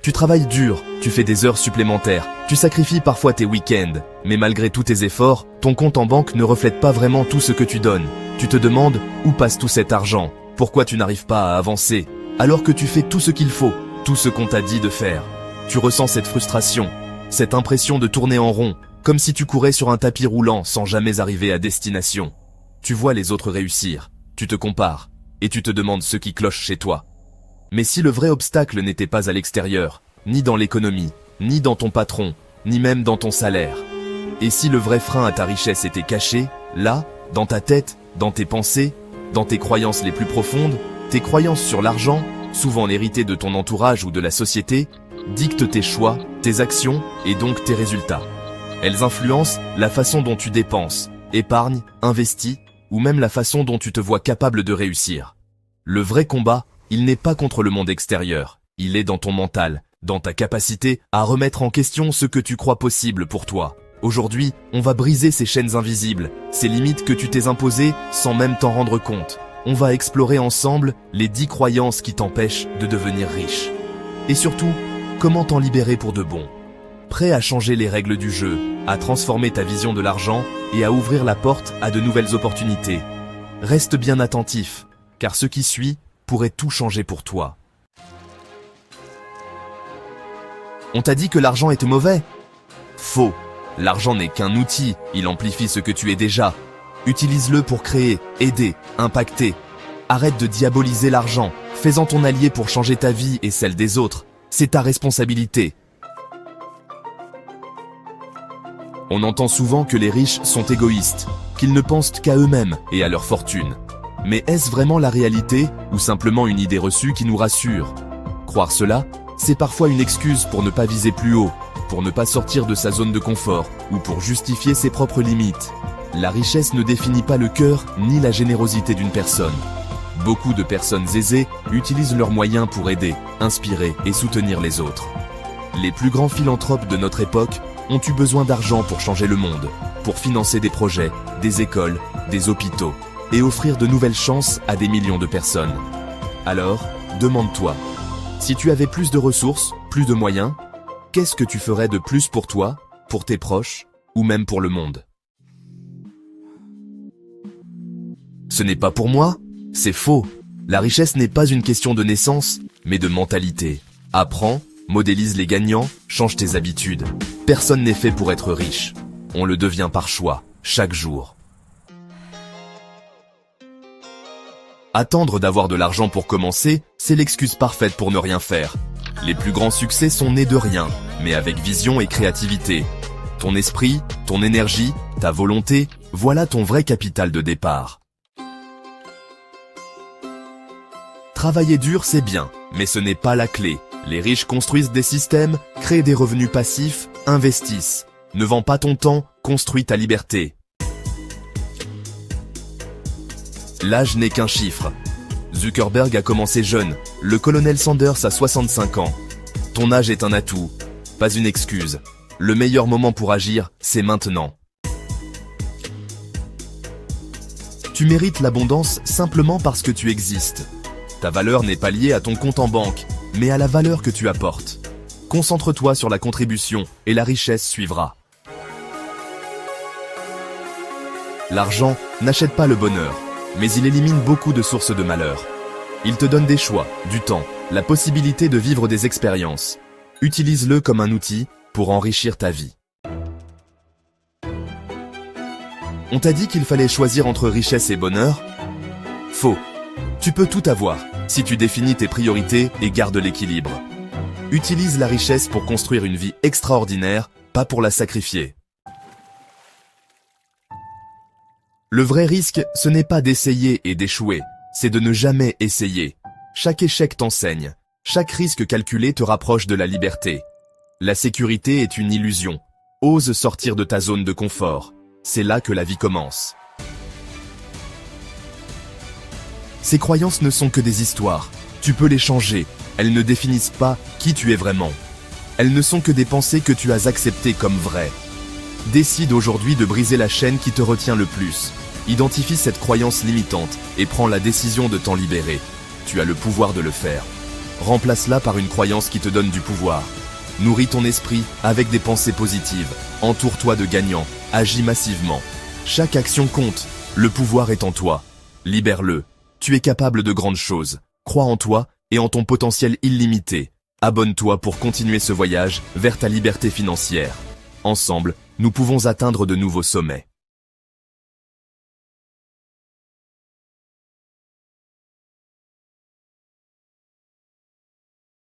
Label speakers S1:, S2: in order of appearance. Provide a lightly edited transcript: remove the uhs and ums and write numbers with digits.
S1: Tu travailles dur, tu fais des heures supplémentaires, tu sacrifies parfois tes week-ends, mais malgré tous tes efforts, ton compte en banque ne reflète pas vraiment tout ce que tu donnes. Tu te demandes où passe tout cet argent, pourquoi tu n'arrives pas à avancer, alors que tu fais tout ce qu'il faut, tout ce qu'on t'a dit de faire. Tu ressens cette frustration, cette impression de tourner en rond, comme si tu courais sur un tapis roulant sans jamais arriver à destination. Tu vois les autres réussir, tu te compares, et tu te demandes ce qui cloche chez toi. Mais si le vrai obstacle n'était pas à l'extérieur, ni dans l'économie, ni dans ton patron, ni même dans ton salaire, et si le vrai frein à ta richesse était caché, là, dans ta tête, dans tes pensées, dans tes croyances les plus profondes, tes croyances sur l'argent, souvent héritées de ton entourage ou de la société, dictent tes choix, tes actions et donc tes résultats. Elles influencent la façon dont tu dépenses, épargnes, investis, ou même la façon dont tu te vois capable de réussir. Le vrai combat, il n'est pas contre le monde extérieur, il est dans ton mental, dans ta capacité à remettre en question ce que tu crois possible pour toi. Aujourd'hui, on va briser ces chaînes invisibles, ces limites que tu t'es imposées sans même t'en rendre compte. On va explorer ensemble les 10 croyances qui t'empêchent de devenir riche. Et surtout, comment t'en libérer pour de bon. Prêt à changer les règles du jeu, à transformer ta vision de l'argent et à ouvrir la porte à de nouvelles opportunités. Reste bien attentif, car ce qui suit pourrait tout changer pour toi. On t'a dit que l'argent était mauvais? Faux. L'argent n'est qu'un outil, il amplifie ce que tu es déjà. Utilise-le pour créer, aider, impacter. Arrête de diaboliser l'argent, fais-en ton allié pour changer ta vie et celle des autres. C'est ta responsabilité. On entend souvent que les riches sont égoïstes, qu'ils ne pensent qu'à eux-mêmes et à leur fortune. Mais est-ce vraiment la réalité ou simplement une idée reçue qui nous rassure? Croire cela, c'est parfois une excuse pour ne pas viser plus haut, pour ne pas sortir de sa zone de confort ou pour justifier ses propres limites. La richesse ne définit pas le cœur ni la générosité d'une personne. Beaucoup de personnes aisées utilisent leurs moyens pour aider, inspirer et soutenir les autres. Les plus grands philanthropes de notre époque ont eu besoin d'argent pour changer le monde, pour financer des projets, des écoles, des hôpitaux et offrir de nouvelles chances à des millions de personnes. Alors, demande-toi, si tu avais plus de ressources, plus de moyens, qu'est-ce que tu ferais de plus pour toi, pour tes proches ou même pour le monde? Ce n'est pas pour moi, c'est faux. La richesse n'est pas une question de naissance, mais de mentalité. Apprends, modélise les gagnants, change tes habitudes. Personne n'est fait pour être riche. On le devient par choix, chaque jour. Attendre d'avoir de l'argent pour commencer, c'est l'excuse parfaite pour ne rien faire. Les plus grands succès sont nés de rien, mais avec vision et créativité. Ton esprit, ton énergie, ta volonté, voilà ton vrai capital de départ. Travailler dur, c'est bien, mais ce n'est pas la clé. Les riches construisent des systèmes, créent des revenus passifs, investissent. Ne vends pas ton temps, construis ta liberté. L'âge n'est qu'un chiffre. Zuckerberg a commencé jeune, le colonel Sanders a 65 ans. Ton âge est un atout, pas une excuse. Le meilleur moment pour agir, c'est maintenant. Tu mérites l'abondance simplement parce que tu existes. Ta valeur n'est pas liée à ton compte en banque, mais à la valeur que tu apportes. Concentre-toi sur la contribution et la richesse suivra. L'argent n'achète pas le bonheur, mais il élimine beaucoup de sources de malheur. Il te donne des choix, du temps, la possibilité de vivre des expériences. Utilise-le comme un outil pour enrichir ta vie. On t'a dit qu'il fallait choisir entre richesse et bonheur? Faux. Tu peux tout avoir, si tu définis tes priorités et gardes l'équilibre. Utilise la richesse pour construire une vie extraordinaire, pas pour la sacrifier. Le vrai risque, ce n'est pas d'essayer et d'échouer, c'est de ne jamais essayer. Chaque échec t'enseigne, chaque risque calculé te rapproche de la liberté. La sécurité est une illusion. Ose sortir de ta zone de confort. C'est là que la vie commence. Ces croyances ne sont que des histoires. Tu peux les changer. Elles ne définissent pas qui tu es vraiment. Elles ne sont que des pensées que tu as acceptées comme vraies. Décide aujourd'hui de briser la chaîne qui te retient le plus. Identifie cette croyance limitante et prends la décision de t'en libérer. Tu as le pouvoir de le faire. Remplace-la par une croyance qui te donne du pouvoir. Nourris ton esprit avec des pensées positives. Entoure-toi de gagnants. Agis massivement. Chaque action compte. Le pouvoir est en toi. Libère-le. Tu es capable de grandes choses. Crois en toi et en ton potentiel illimité. Abonne-toi pour continuer ce voyage vers ta liberté financière. Ensemble, nous pouvons atteindre de nouveaux sommets.